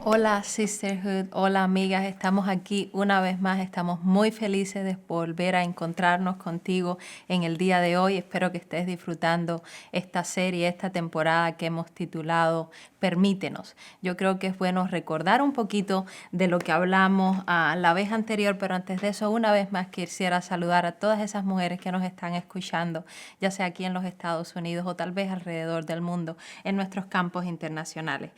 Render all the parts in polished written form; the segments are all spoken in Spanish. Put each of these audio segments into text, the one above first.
Hola Sisterhood, hola amigas, estamos aquí una vez más, estamos muy felices de volver a encontrarnos contigo en el día de hoy. Espero que estés disfrutando esta serie, esta temporada que hemos titulado Permítenos. Yo creo que es bueno recordar un poquito de lo que hablamos la vez anterior, pero antes de eso, una vez más quisiera saludar a todas esas mujeres que nos están escuchando, ya sea aquí en los Estados Unidos o tal vez alrededor del mundo, en nuestros campos internacionales.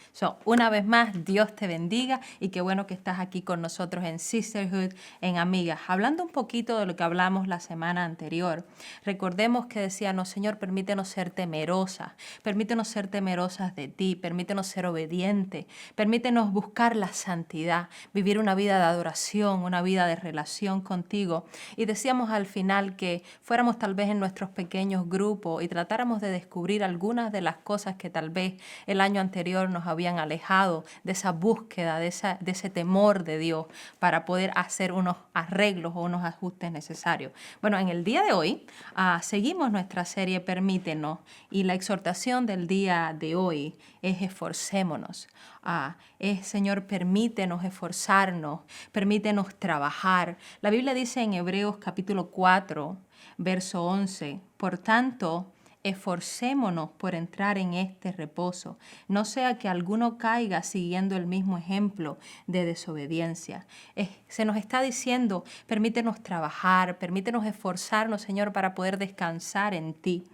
Una vez más, Dios te bendiga y qué bueno que estás aquí con nosotros en Sisterhood, en Amigas. Hablando un poquito de lo que hablamos la semana anterior, recordemos que decíamos, Señor, permítenos ser temerosas de ti, permítenos ser obedientes, permítenos buscar la santidad, vivir una vida de adoración, una vida de relación contigo. Y decíamos al final que fuéramos tal vez en nuestros pequeños grupos y tratáramos de descubrir algunas de las cosas que tal vez el año anterior nos habían alejado de esa búsqueda, de ese temor de Dios para poder hacer unos arreglos o unos ajustes necesarios. Bueno, en el día de hoy seguimos nuestra serie Permítenos y la exhortación del día de hoy es esforcémonos. Señor, permítenos esforzarnos, permítenos trabajar. La Biblia dice en Hebreos capítulo 4, verso 11, por tanto, esforcémonos por entrar en este reposo, no sea que alguno caiga siguiendo el mismo ejemplo de desobediencia. Se nos está diciendo, permítenos trabajar, permítenos esforzarnos, Señor, para poder descansar en ti.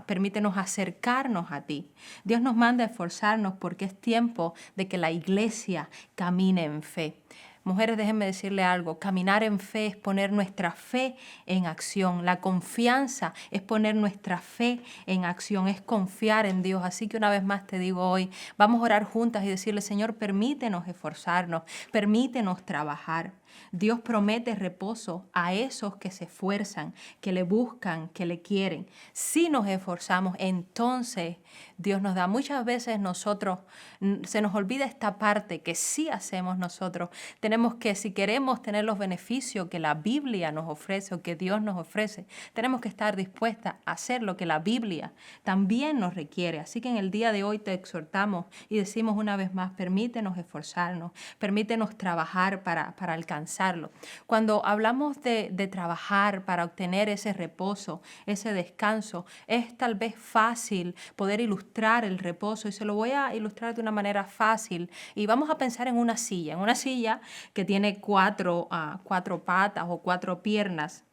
Permítenos acercarnos a ti. Dios nos manda a esforzarnos porque es tiempo de que la iglesia camine en fe. Mujeres, déjenme decirle algo, caminar en fe es poner nuestra fe en acción. La confianza es poner nuestra fe en acción, es confiar en Dios. Así que una vez más te digo hoy, vamos a orar juntas y decirle, Señor, permítenos esforzarnos, permítenos trabajar. Dios promete reposo a esos que se esfuerzan, que le buscan, que le quieren. Si nos esforzamos, entonces Dios nos da. Muchas veces nosotros se nos olvida esta parte que sí hacemos nosotros. Tenemos que, si queremos tener los beneficios que la Biblia nos ofrece o que Dios nos ofrece, tenemos que estar dispuestas a hacer lo que la Biblia también nos requiere. Así que en el día de hoy te exhortamos y decimos una vez más, permítenos esforzarnos, permítenos trabajar para alcanzarlo. Cuando hablamos de trabajar para obtener ese reposo, ese descanso, es tal vez fácil poder ilustrar el reposo y se lo voy a ilustrar de una manera fácil y vamos a pensar en una silla que tiene cuatro patas o cuatro piernas.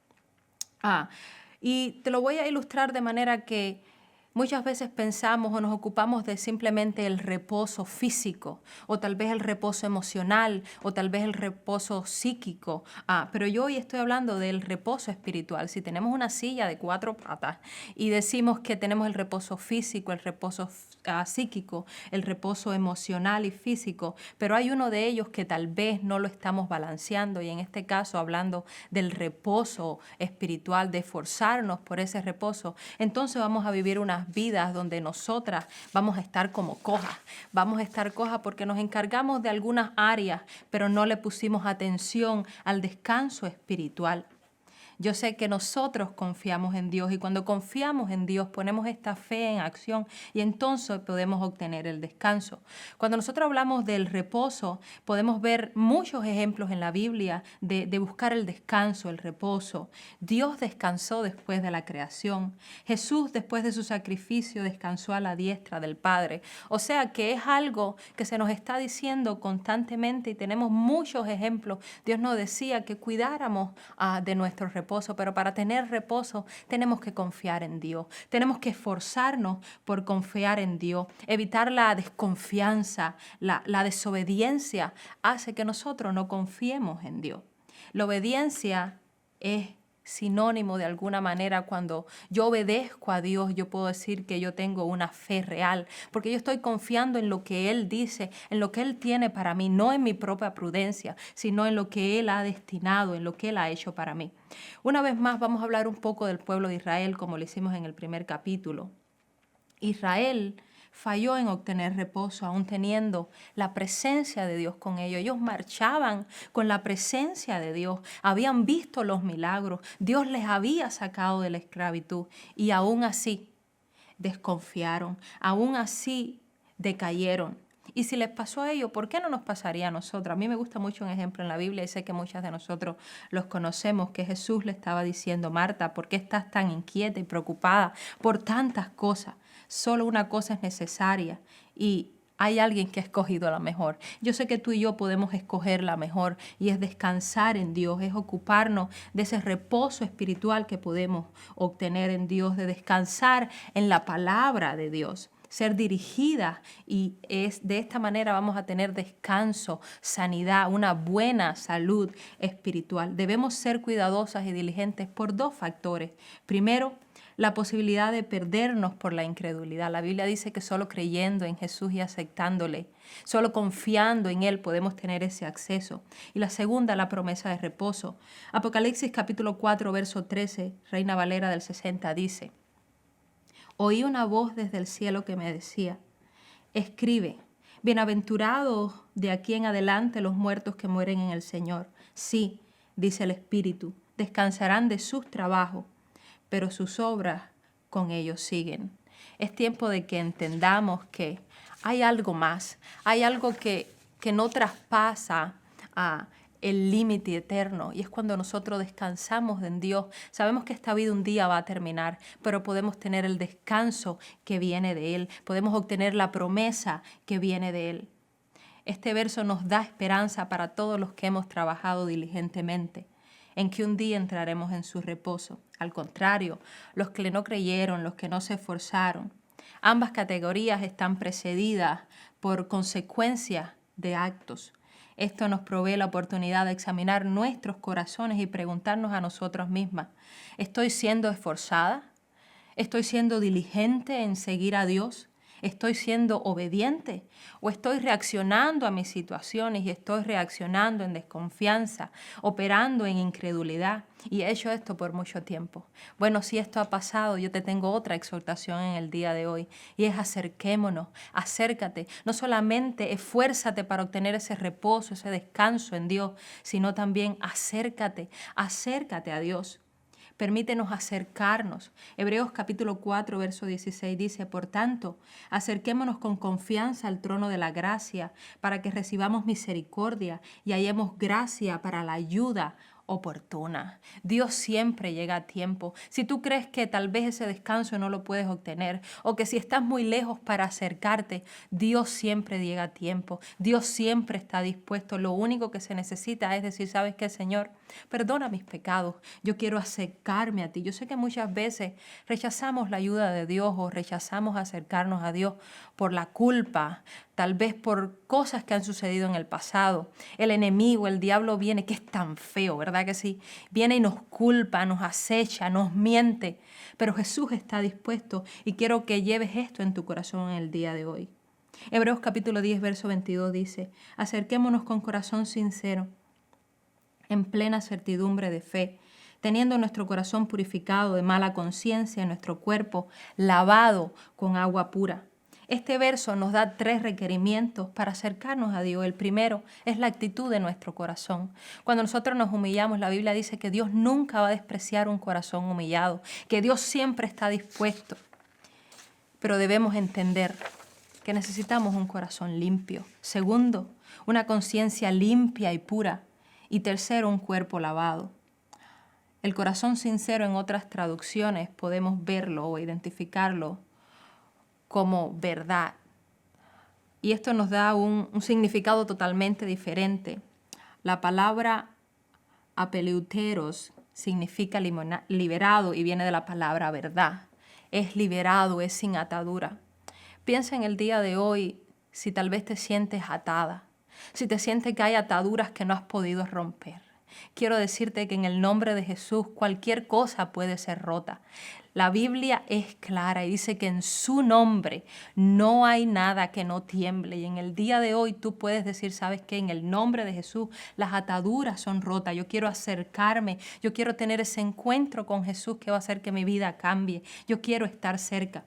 Y te lo voy a ilustrar de manera que muchas veces pensamos o nos ocupamos de simplemente el reposo físico o tal vez el reposo emocional o tal vez el reposo psíquico, pero yo hoy estoy hablando del reposo espiritual. Si tenemos una silla de cuatro patas y decimos que tenemos el reposo físico, el reposo psíquico, el reposo emocional y físico, pero hay uno de ellos que tal vez no lo estamos balanceando y en este caso hablando del reposo espiritual, de esforzarnos por ese reposo, entonces vamos a vivir unas vidas donde nosotras vamos a estar como cojas. Vamos a estar cojas porque nos encargamos de algunas áreas, pero no le pusimos atención al descanso espiritual. Yo sé que nosotros confiamos en Dios y cuando confiamos en Dios ponemos esta fe en acción y entonces podemos obtener el descanso. Cuando nosotros hablamos del reposo, podemos ver muchos ejemplos en la Biblia de buscar el descanso, el reposo. Dios descansó después de la creación. Jesús, después de su sacrificio, descansó a la diestra del Padre. O sea que es algo que se nos está diciendo constantemente y tenemos muchos ejemplos. Dios nos decía que cuidáramos de nuestro reposo, pero para tener reposo tenemos que confiar en Dios. Tenemos que esforzarnos por confiar en Dios. Evitar la desconfianza, la desobediencia hace que nosotros no confiemos en Dios. La obediencia es sinónimo de alguna manera. Cuando yo obedezco a Dios, yo puedo decir que yo tengo una fe real, porque yo estoy confiando en lo que Él dice, en lo que Él tiene para mí, no en mi propia prudencia, sino en lo que Él ha destinado, en lo que Él ha hecho para mí. Una vez más vamos a hablar un poco del pueblo de Israel, como lo hicimos en el primer capítulo. Israel falló en obtener reposo, aún teniendo la presencia de Dios con ellos. Ellos marchaban con la presencia de Dios, habían visto los milagros, Dios les había sacado de la esclavitud y aún así desconfiaron, aún así decayeron. Y si les pasó a ellos, ¿por qué no nos pasaría a nosotros? A mí me gusta mucho un ejemplo en la Biblia y sé que muchas de nosotros los conocemos, que Jesús le estaba diciendo: Marta, ¿por qué estás tan inquieta y preocupada por tantas cosas? Solo una cosa es necesaria y hay alguien que ha escogido la mejor. Yo sé que tú y yo podemos escoger la mejor y es descansar en Dios, es ocuparnos de ese reposo espiritual que podemos obtener en Dios, de descansar en la palabra de Dios, ser dirigida, y es de esta manera vamos a tener descanso, sanidad, una buena salud espiritual. Debemos ser cuidadosas y diligentes por dos factores. Primero, la posibilidad de perdernos por la incredulidad. La Biblia dice que solo creyendo en Jesús y aceptándole, solo confiando en Él podemos tener ese acceso. Y la segunda, la promesa de reposo. Apocalipsis capítulo 4, verso 13, Reina Valera del 60, dice: Oí una voz desde el cielo que me decía: escribe, bienaventurados de aquí en adelante los muertos que mueren en el Señor. Sí, dice el Espíritu, descansarán de sus trabajos, pero sus obras con ellos siguen. Es tiempo de que entendamos que hay algo más, hay algo que no traspasa el límite eterno, y es cuando nosotros descansamos en Dios. Sabemos que esta vida un día va a terminar, pero podemos tener el descanso que viene de Él, podemos obtener la promesa que viene de Él. Este verso nos da esperanza para todos los que hemos trabajado diligentemente, en que un día entraremos en su reposo. Al contrario, los que no creyeron, los que no se esforzaron, ambas categorías están precedidas por consecuencias de actos. Esto nos provee la oportunidad de examinar nuestros corazones y preguntarnos a nosotros mismas: ¿estoy siendo esforzada? ¿Estoy siendo diligente en seguir a Dios? ¿Estoy siendo obediente? ¿O estoy reaccionando a mis situaciones y estoy reaccionando en desconfianza, operando en incredulidad? Y he hecho esto por mucho tiempo. Bueno, si esto ha pasado, yo te tengo otra exhortación en el día de hoy, y es: acerquémonos, acércate. No solamente esfuérzate para obtener ese reposo, ese descanso en Dios, sino también acércate a Dios. Permítenos acercarnos. Hebreos capítulo 4, verso 16 dice: por tanto, acerquémonos con confianza al trono de la gracia, para que recibamos misericordia y hallemos gracia para la ayuda oportuna. Dios siempre llega a tiempo. Si tú crees que tal vez ese descanso no lo puedes obtener, o que si estás muy lejos para acercarte, Dios siempre llega a tiempo. Dios siempre está dispuesto. Lo único que se necesita es decir: ¿sabes qué, Señor? Perdona mis pecados. Yo quiero acercarme a ti. Yo sé que muchas veces rechazamos la ayuda de Dios o rechazamos acercarnos a Dios por la culpa, tal vez por cosas que han sucedido en el pasado. El enemigo, el diablo viene, que es tan feo, ¿verdad que sí? Viene y nos culpa, nos acecha, nos miente. Pero Jesús está dispuesto, y quiero que lleves esto en tu corazón en el día de hoy. Hebreos capítulo 10, verso 22 dice: acerquémonos con corazón sincero, en plena certidumbre de fe, teniendo nuestro corazón purificado de mala conciencia, nuestro cuerpo lavado con agua pura. Este verso nos da 3 requerimientos para acercarnos a Dios. El primero es la actitud de nuestro corazón. Cuando nosotros nos humillamos, la Biblia dice que Dios nunca va a despreciar un corazón humillado, que Dios siempre está dispuesto. Pero debemos entender que necesitamos un corazón limpio. Segundo, una conciencia limpia y pura. Y tercero, un cuerpo lavado. El corazón sincero, en otras traducciones podemos verlo o identificarlo como verdad. Y esto nos da un significado totalmente diferente. La palabra apeleuteros significa liberado y viene de la palabra verdad. Es liberado, es sin atadura. Piensa en el día de hoy si tal vez te sientes atada, si te sientes que hay ataduras que no has podido romper. Quiero decirte que en el nombre de Jesús cualquier cosa puede ser rota. La Biblia es clara y dice que en su nombre no hay nada que no tiemble. Y en el día de hoy tú puedes decir, ¿sabes qué? En el nombre de Jesús las ataduras son rotas. Yo quiero acercarme, yo quiero tener ese encuentro con Jesús que va a hacer que mi vida cambie. Yo quiero estar cerca.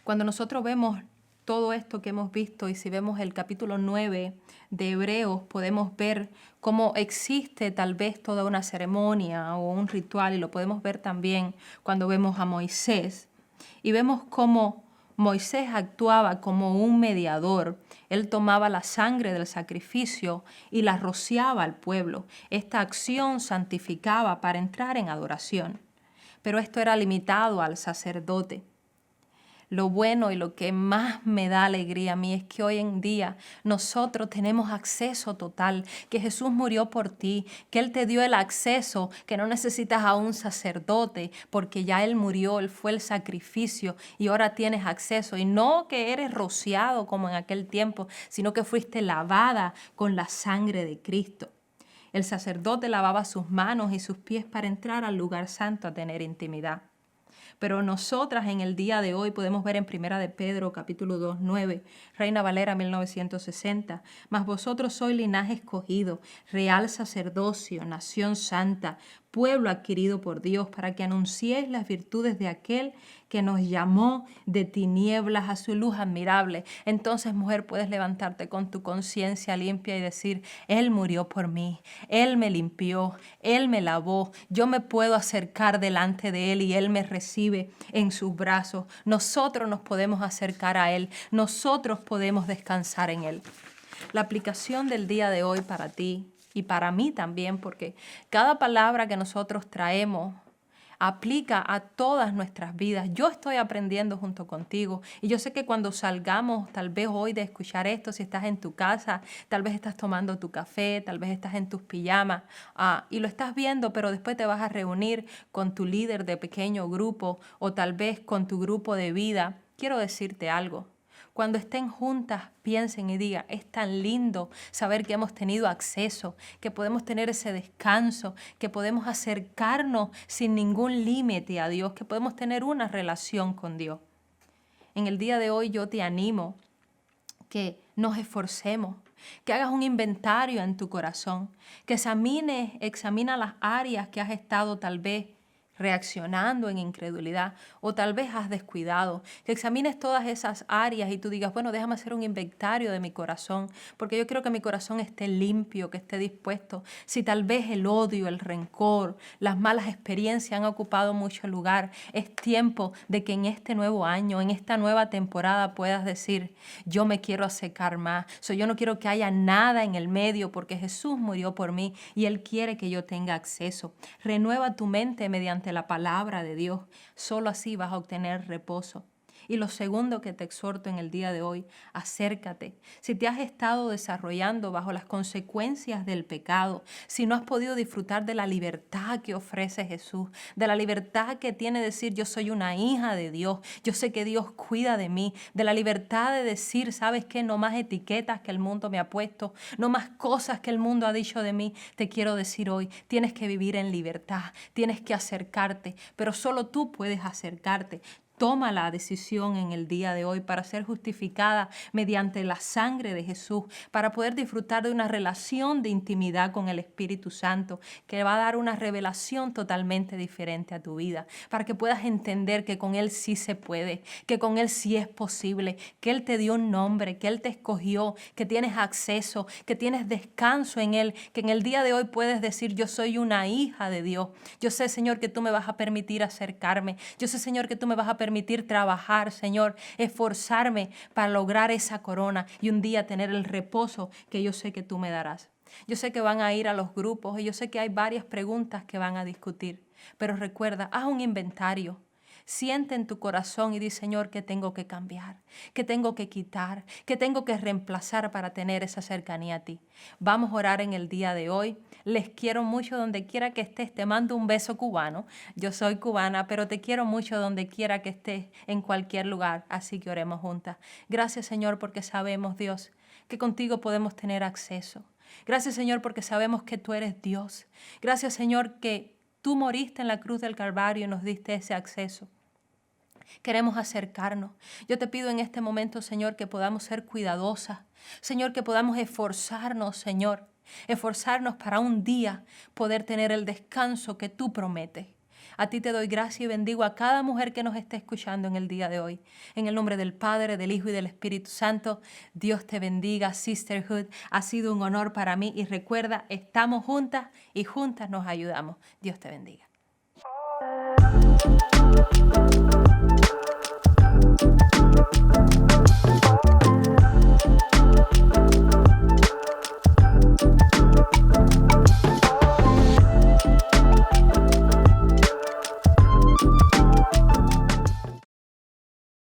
Cuando nosotros vemos todo esto que hemos visto y si vemos el capítulo 9 de Hebreos, podemos ver cómo existe tal vez toda una ceremonia o un ritual, y lo podemos ver también cuando vemos a Moisés y vemos cómo Moisés actuaba como un mediador. Él tomaba la sangre del sacrificio y la rociaba al pueblo. Esta acción santificaba para entrar en adoración, pero esto era limitado al sacerdote. Lo bueno y lo que más me da alegría a mí es que hoy en día nosotros tenemos acceso total, que Jesús murió por ti, que Él te dio el acceso, que no necesitas a un sacerdote porque ya Él murió, Él fue el sacrificio y ahora tienes acceso. Y no que eres rociado como en aquel tiempo, sino que fuiste lavada con la sangre de Cristo. El sacerdote lavaba sus manos y sus pies para entrar al lugar santo a tener intimidad. Pero nosotras en el día de hoy podemos ver en Primera de Pedro, capítulo 2, 9, Reina Valera 1960, mas vosotros sois linaje escogido, real sacerdocio, nación santa, pueblo adquirido por Dios, para que anunciéis las virtudes de aquel que nos llamó de tinieblas a su luz admirable. Entonces, mujer, puedes levantarte con tu conciencia limpia y decir, Él murió por mí, Él me limpió, Él me lavó, yo me puedo acercar delante de Él y Él me recibe en sus brazos. Nosotros nos podemos acercar a Él, nosotros podemos descansar en Él. La aplicación del día de hoy para ti y para mí también, porque cada palabra que nosotros traemos aplica a todas nuestras vidas. Yo estoy aprendiendo junto contigo y yo sé que cuando salgamos, tal vez hoy de escuchar esto, si estás en tu casa, tal vez estás tomando tu café, tal vez estás en tus pijamas y lo estás viendo, pero después te vas a reunir con tu líder de pequeño grupo o tal vez con tu grupo de vida. Quiero decirte algo. Cuando estén juntas, piensen y digan, es tan lindo saber que hemos tenido acceso, que podemos tener ese descanso, que podemos acercarnos sin ningún límite a Dios, que podemos tener una relación con Dios. En el día de hoy yo te animo que nos esforcemos, que hagas un inventario en tu corazón, que examina las áreas que has estado tal vez reaccionando en incredulidad o tal vez has descuidado, que examines todas esas áreas y tú digas, bueno, déjame hacer un inventario de mi corazón, porque yo quiero que mi corazón esté limpio, que esté dispuesto. Si tal vez el odio, el rencor, las malas experiencias han ocupado mucho lugar, es tiempo de que en este nuevo año, en esta nueva temporada puedas decir, yo me quiero acercar más, yo no quiero que haya nada en el medio porque Jesús murió por mí y Él quiere que yo tenga acceso. Renueva tu mente mediante la palabra de Dios. Solo así vas a obtener reposo. Y lo segundo que te exhorto en el día de hoy, acércate. Si te has estado desarrollando bajo las consecuencias del pecado, si no has podido disfrutar de la libertad que ofrece Jesús, de la libertad que tiene decir yo soy una hija de Dios, yo sé que Dios cuida de mí, de la libertad de decir, ¿sabes qué? No más etiquetas que el mundo me ha puesto, no más cosas que el mundo ha dicho de mí. Te quiero decir hoy, tienes que vivir en libertad, tienes que acercarte, pero solo tú puedes acercarte. Toma la decisión en el día de hoy para ser justificada mediante la sangre de Jesús, para poder disfrutar de una relación de intimidad con el Espíritu Santo, que va a dar una revelación totalmente diferente a tu vida, para que puedas entender que con Él sí se puede, que con Él sí es posible, que Él te dio un nombre, que Él te escogió, que tienes acceso, que tienes descanso en Él, que en el día de hoy puedes decir, yo soy una hija de Dios. Yo sé, Señor, que tú me vas a permitir acercarme. Yo sé, Señor, que tú me vas a permitir trabajar, Señor, esforzarme para lograr esa corona y un día tener el reposo que yo sé que tú me darás. Yo sé que van a ir a los grupos y yo sé que hay varias preguntas que van a discutir, pero recuerda, haz un inventario. Siente en tu corazón y di, Señor, que tengo que cambiar, que tengo que quitar, que tengo que reemplazar para tener esa cercanía a ti. Vamos a orar en el día de hoy. Les quiero mucho donde quiera que estés. Te mando un beso cubano. Yo soy cubana, pero te quiero mucho donde quiera que estés, en cualquier lugar. Así que oremos juntas. Gracias, Señor, porque sabemos, Dios, que contigo podemos tener acceso. Gracias, Señor, porque sabemos que tú eres Dios. Gracias, Señor, que tú moriste en la cruz del Calvario y nos diste ese acceso. Queremos acercarnos. Yo te pido en este momento, Señor, que podamos ser cuidadosas. Señor, que podamos esforzarnos, Señor. Esforzarnos para un día poder tener el descanso que tú prometes. A ti te doy gracia y bendigo a cada mujer que nos esté escuchando en el día de hoy. En el nombre del Padre, del Hijo y del Espíritu Santo, Dios te bendiga, Sisterhood. Ha sido un honor para mí y recuerda, estamos juntas y juntas nos ayudamos. Dios te bendiga.